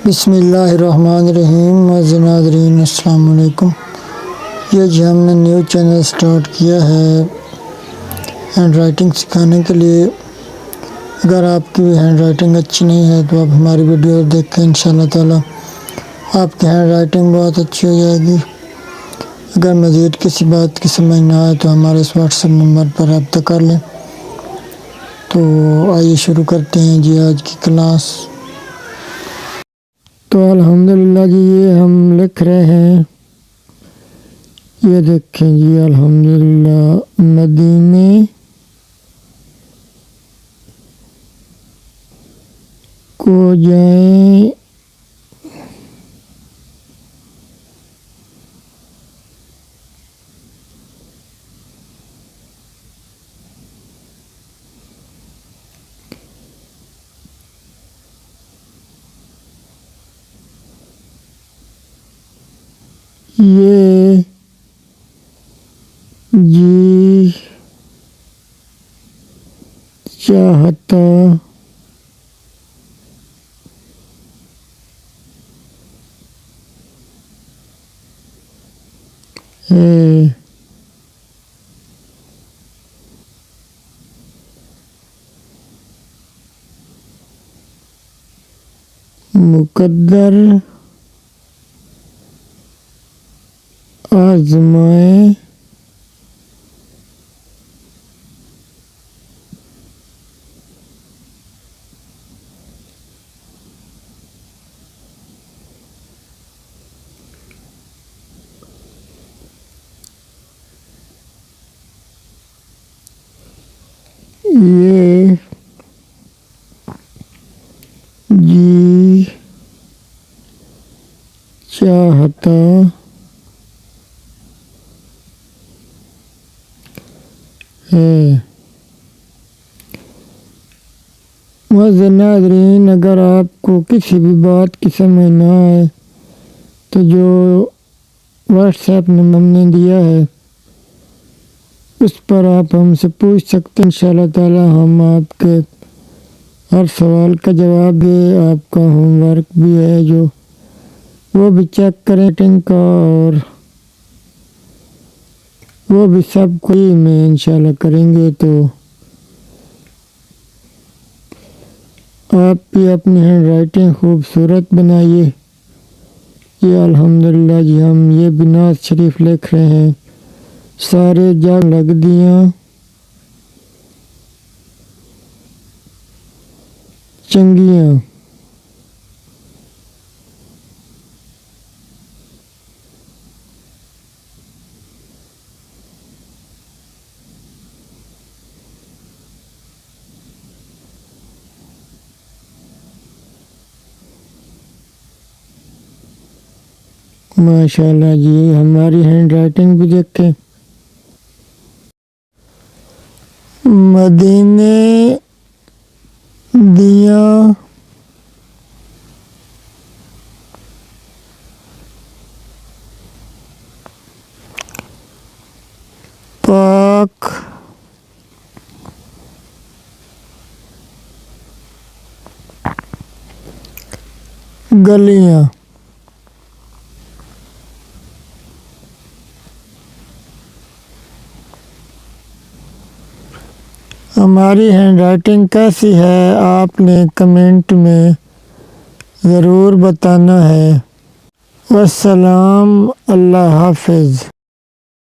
बिस्मिल्लाहिर्रहमानिर्रहीम। नाज़रीन अस्सलाम वालेकुम। ये जी हमने न्यू चैनल स्टार्ट किया है हैंड राइटिंग सिखाने के लिए। अगर आपकी हैंड राइटिंग अच्छी नहीं है तो आप हमारी वीडियो देखें, इंशाअल्लाह ताला आपकी हैंड राइटिंग बहुत अच्छी हो जाएगी। अगर मज़ीद किसी बात की समझ ना आए तो हमारे इस व्हाट्सएप नंबर पर रब्ता कर लें। तो आइए शुरू करते हैं जी आज की क्लास। तो अल्हम्दुलिल्लाह जी ये हम लिख रहे हैं, ये देखें जी अल्हम्दुलिल्लाह। मदीने को जाएं ये जी चाहता है। मुकद्दर आज़माए ये जी चाहता है। नाज़रीन, अगर आपको किसी भी बात की समझ ना आए तो जो व्हाट्सएप नंबर हमने दिया है उस पर आप हमसे पूछ सकते हैं। इंशाअल्लाह ताला हम आपके हर सवाल का जवाब दे। आपका होमवर्क भी है जो वो भी चेक करें टिंग का, और वो भी सब कोई में इंशाअल्लाह करेंगे। तो आप भी अपनी हैंड राइटिंग खूबसूरत बनाइए। ये अल्हम्दुलिल्लाह जी हम ये भी नाज़ शरीफ लिख रहे हैं। सारे जग लग दियाँ चंगियाँ, माशाल्लाह जी। हमारी हैंड राइटिंग भी देखें। मदीने दियाँ पाक गलियाँ। हमारी हैंड राइटिंग कैसी है आपने कमेंट में ज़रूर बताना है। वस्सलाम, अल्लाह हाफ़िज़।